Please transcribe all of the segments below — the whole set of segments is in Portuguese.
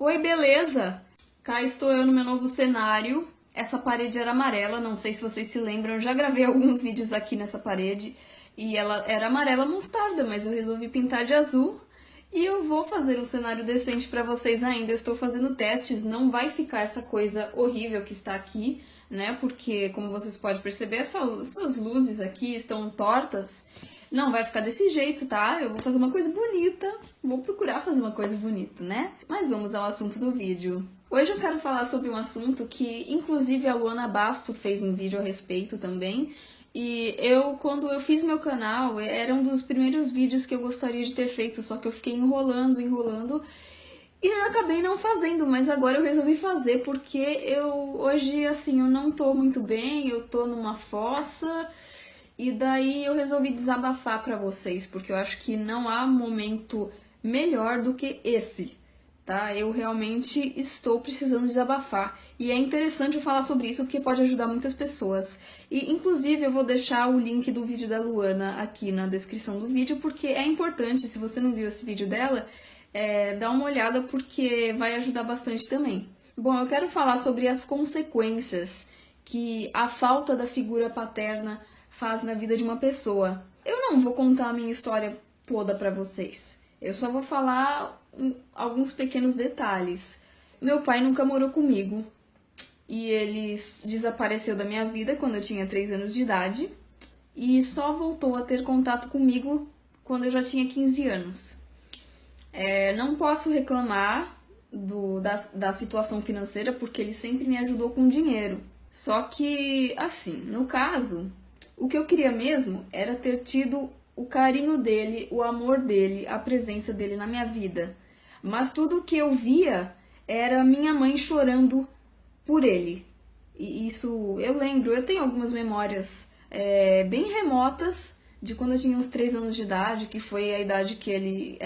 Oi, beleza? Cá estou eu no meu novo cenário. Essa parede era amarela, não sei se vocês se lembram, eu já gravei alguns vídeos aqui nessa parede e ela era amarela mostarda, mas eu resolvi pintar de azul e eu vou fazer um cenário decente para vocês ainda. Eu estou fazendo testes, não vai ficar essa coisa horrível que está aqui, né? Porque, como vocês podem perceber, essas luzes aqui estão tortas. Não vai ficar desse jeito, tá? Eu vou fazer uma coisa bonita, vou procurar fazer uma coisa bonita, né? Mas vamos ao assunto do vídeo. Hoje eu quero falar sobre um assunto que, inclusive, a Luana Basto fez um vídeo a respeito também. E quando eu fiz meu canal, era um dos primeiros vídeos que eu gostaria de ter feito, só que eu fiquei enrolando e eu acabei não fazendo, mas agora eu resolvi fazer porque hoje, assim, eu não tô muito bem, eu tô numa fossa. E daí eu resolvi desabafar pra vocês, porque eu acho que não há momento melhor do que esse, tá? Eu realmente estou precisando desabafar. E é interessante eu falar sobre isso porque pode ajudar muitas pessoas. E inclusive eu vou deixar o link do vídeo da Luana aqui na descrição do vídeo, porque é importante, se você não viu esse vídeo dela, dá uma olhada porque vai ajudar bastante também. Bom, eu quero falar sobre as consequências que a falta da figura paterna faz na vida de uma pessoa. Eu não vou contar a minha história toda pra vocês. Eu só vou falar alguns pequenos detalhes. Meu pai nunca morou comigo e ele desapareceu da minha vida quando eu tinha 3 anos de idade e só voltou a ter contato comigo quando eu já tinha 15 anos. Não posso reclamar da situação financeira porque ele sempre me ajudou com dinheiro. Só que, assim, no caso, o que eu queria mesmo era ter tido o carinho dele, o amor dele, a presença dele na minha vida. Mas tudo o que eu via era minha mãe chorando por ele. E isso eu lembro, eu tenho algumas memórias bem remotas de quando eu tinha uns 3 anos de idade, que foi a idade que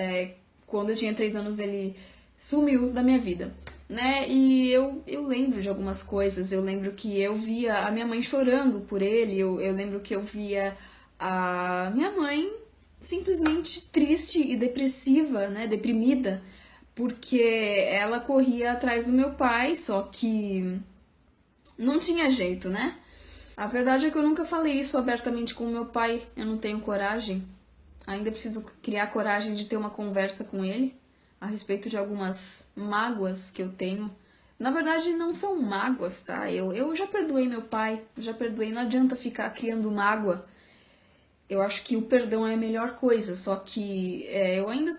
quando eu tinha 3 anos, ele sumiu da minha vida, né? E eu lembro de algumas coisas. Eu lembro que eu via a minha mãe chorando por ele. Eu lembro que eu via a minha mãe simplesmente triste e depressiva, né? Deprimida, porque ela corria atrás do meu pai, só que não tinha jeito, né? A verdade é que eu nunca falei isso abertamente com meu pai. Eu não tenho coragem. Ainda preciso criar coragem de ter uma conversa com ele a respeito de algumas mágoas que eu tenho. Na verdade, não são mágoas, tá? Eu já perdoei meu pai, já perdoei, não adianta ficar criando mágoa. Eu acho que o perdão é a melhor coisa, só que eu ainda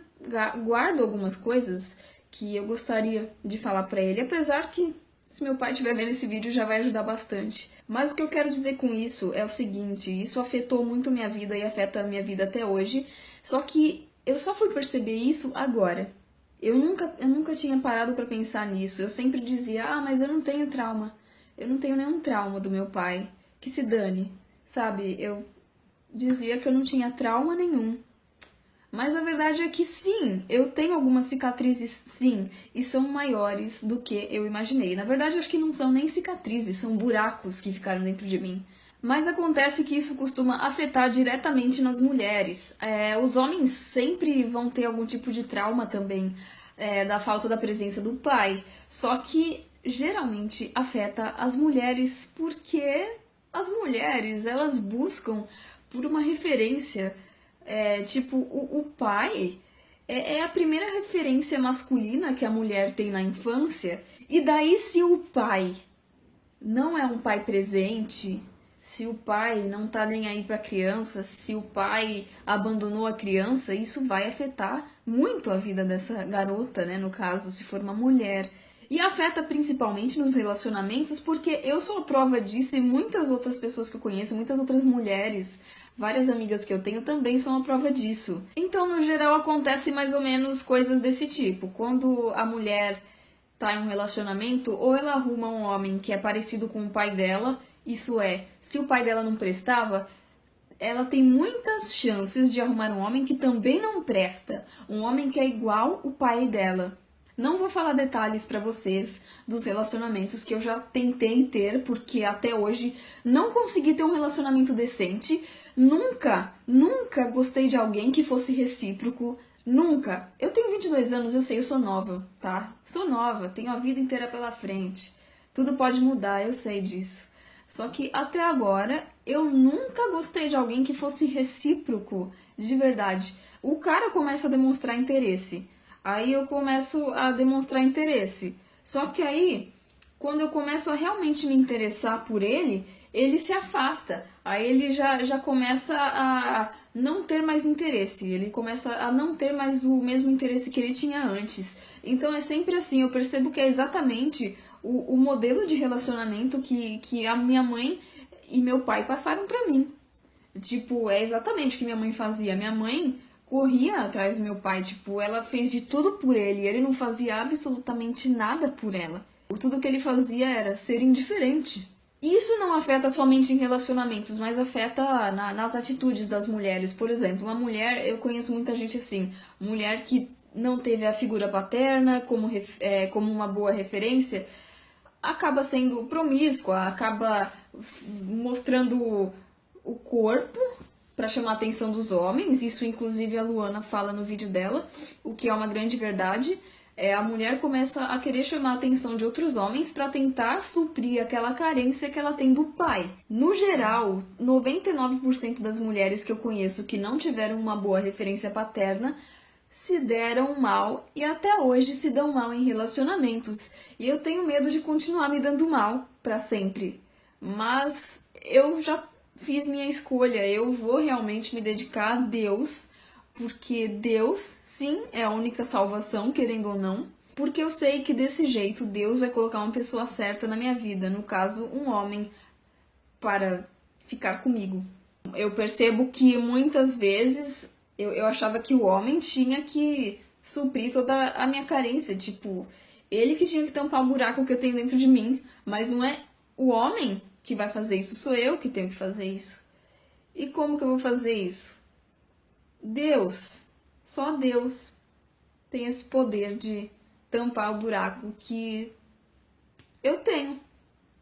guardo algumas coisas que eu gostaria de falar pra ele, apesar que se meu pai estiver vendo esse vídeo já vai ajudar bastante. Mas o que eu quero dizer com isso é o seguinte, isso afetou muito minha vida e afeta a minha vida até hoje, só que eu só fui perceber isso agora. Eu nunca tinha parado pra pensar nisso. Eu sempre dizia, mas eu não tenho trauma. Eu não tenho nenhum trauma do meu pai. Que se dane. Sabe, eu dizia que eu não tinha trauma nenhum. Mas a verdade é que sim, eu tenho algumas cicatrizes, sim, e são maiores do que eu imaginei. Na verdade, acho que não são nem cicatrizes, são buracos que ficaram dentro de mim. Mas acontece que isso costuma afetar diretamente nas mulheres. Os homens sempre vão ter algum tipo de trauma também, da falta da presença do pai. Só que geralmente afeta as mulheres porque as mulheres elas buscam por uma referência. Tipo, o pai é a primeira referência masculina que a mulher tem na infância. E daí, se o pai não é um pai presente, se o pai não tá nem aí pra criança, se o pai abandonou a criança, isso vai afetar muito a vida dessa garota, né? No caso, se for uma mulher. E afeta principalmente nos relacionamentos, porque eu sou a prova disso e muitas outras pessoas que eu conheço, muitas outras mulheres, várias amigas que eu tenho também são a prova disso. Então, no geral, acontece mais ou menos coisas desse tipo. Quando a mulher tá em um relacionamento, ou ela arruma um homem que é parecido com o pai dela, isso é, se o pai dela não prestava, ela tem muitas chances de arrumar um homem que também não presta, um homem que é igual o pai dela. Não vou falar detalhes pra vocês dos relacionamentos que eu já tentei ter, porque até hoje não consegui ter um relacionamento decente. Nunca gostei de alguém que fosse recíproco. Nunca. Eu tenho 22 anos, eu sei, eu sou nova, tá? Sou nova, tenho a vida inteira pela frente. Tudo pode mudar, eu sei disso. Só que até agora eu nunca gostei de alguém que fosse recíproco, de verdade. O cara começa a demonstrar interesse. Aí eu começo a demonstrar interesse. Só que aí, quando eu começo a realmente me interessar por ele, ele se afasta. Aí ele já começa a não ter mais interesse. Ele começa a não ter mais o mesmo interesse que ele tinha antes. Então é sempre assim, eu percebo que é exatamente o modelo de relacionamento que a minha mãe e meu pai passaram pra mim. Tipo, é exatamente o que minha mãe fazia. Minha mãe corria atrás do meu pai, tipo, ela fez de tudo por ele, e ele não fazia absolutamente nada por ela. Tudo que ele fazia era ser indiferente. E isso não afeta somente em relacionamentos, mas afeta nas atitudes das mulheres. Por exemplo, uma mulher, eu conheço muita gente assim, mulher que não teve a figura paterna como uma boa referência, acaba sendo promíscua, acaba mostrando o corpo para chamar a atenção dos homens. Isso, inclusive, a Luana fala no vídeo dela, o que é uma grande verdade. A mulher começa a querer chamar a atenção de outros homens para tentar suprir aquela carência que ela tem do pai. No geral, 99% das mulheres que eu conheço que não tiveram uma boa referência paterna se deram mal e até hoje se dão mal em relacionamentos. E eu tenho medo de continuar me dando mal para sempre. Mas eu já fiz minha escolha, eu vou realmente me dedicar a Deus, porque Deus, sim, é a única salvação, querendo ou não. Porque eu sei que desse jeito Deus vai colocar uma pessoa certa na minha vida, no caso, um homem, para ficar comigo. Eu percebo que muitas vezes eu achava que o homem tinha que suprir toda a minha carência, tipo, ele que tinha que tampar o buraco que eu tenho dentro de mim, mas não é o homem que vai fazer isso, sou eu que tenho que fazer isso. E como que eu vou fazer isso? Deus, só Deus tem esse poder de tampar o buraco que eu tenho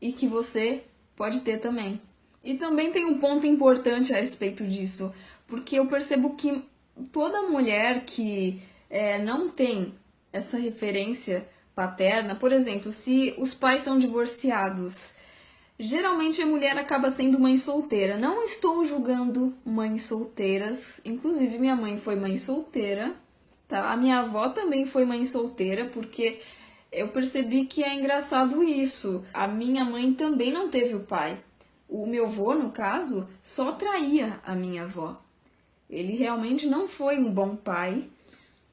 e que você pode ter também. E também tem um ponto importante a respeito disso, porque eu percebo que toda mulher que não tem essa referência paterna, por exemplo, se os pais são divorciados, geralmente a mulher acaba sendo mãe solteira. Não estou julgando mães solteiras, inclusive minha mãe foi mãe solteira, tá? A minha avó também foi mãe solteira, porque eu percebi que é engraçado isso. A minha mãe também não teve o pai. O meu avô, no caso, só traía a minha avó. Ele realmente não foi um bom pai.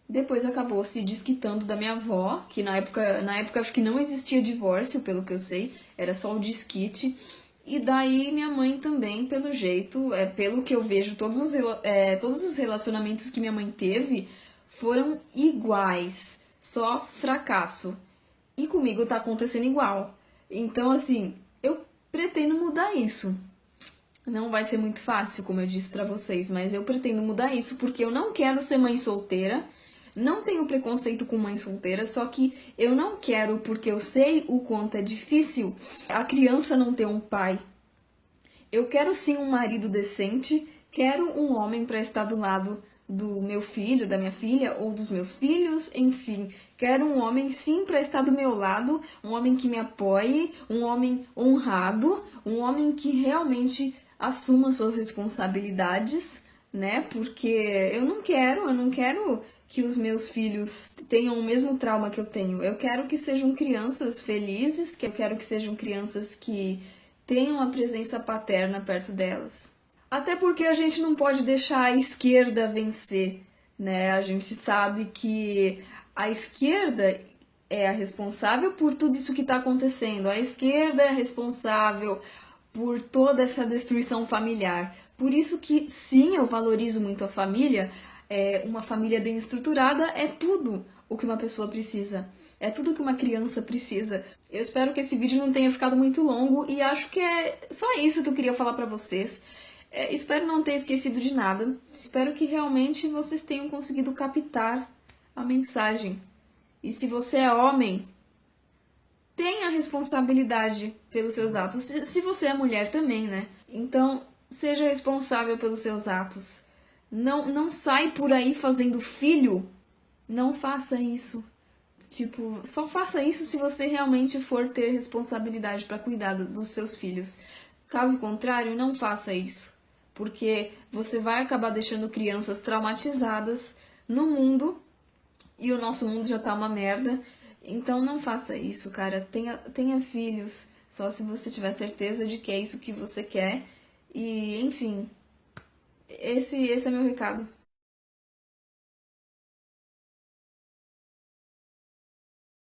Depois acabou se desquitando da minha avó, que na época acho que não existia divórcio, pelo que eu sei, era só o desquite. E daí minha mãe também, pelo jeito, pelo que eu vejo, todos os relacionamentos que minha mãe teve foram iguais, só fracasso. E comigo tá acontecendo igual. Então, assim, eu pretendo mudar isso. Não vai ser muito fácil, como eu disse pra vocês, mas eu pretendo mudar isso porque eu não quero ser mãe solteira. Não tenho preconceito com mãe solteira, só que eu não quero porque eu sei o quanto é difícil a criança não ter um pai. Eu quero sim um marido decente, quero um homem para estar do lado do meu filho, da minha filha ou dos meus filhos, enfim. Quero um homem sim para estar do meu lado, um homem que me apoie, um homem honrado, um homem que realmente assuma suas responsabilidades, né? Porque eu não quero que os meus filhos tenham o mesmo trauma que eu tenho. Eu quero que sejam crianças felizes, que eu quero que sejam crianças que tenham a presença paterna perto delas. Até porque a gente não pode deixar a esquerda vencer, né? A gente sabe que a esquerda é a responsável por tudo isso que está acontecendo. A esquerda é responsável por toda essa destruição familiar. Por isso que, sim, eu valorizo muito a família. Uma família bem estruturada é tudo o que uma pessoa precisa. É tudo que uma criança precisa. Eu espero que esse vídeo não tenha ficado muito longo e acho que é só isso que eu queria falar pra vocês. Espero não ter esquecido de nada. Espero que realmente vocês tenham conseguido captar a mensagem. E se você é homem, tenha responsabilidade pelos seus atos. Se você é mulher também, né? Então, seja responsável pelos seus atos. Não sai por aí fazendo filho. Não faça isso. Tipo, só faça isso se você realmente for ter responsabilidade para cuidar dos seus filhos. Caso contrário, não faça isso. Porque você vai acabar deixando crianças traumatizadas no mundo e o nosso mundo já tá uma merda. Então não faça isso, cara. Tenha filhos só se você tiver certeza de que é isso que você quer. E, enfim, esse é meu recado.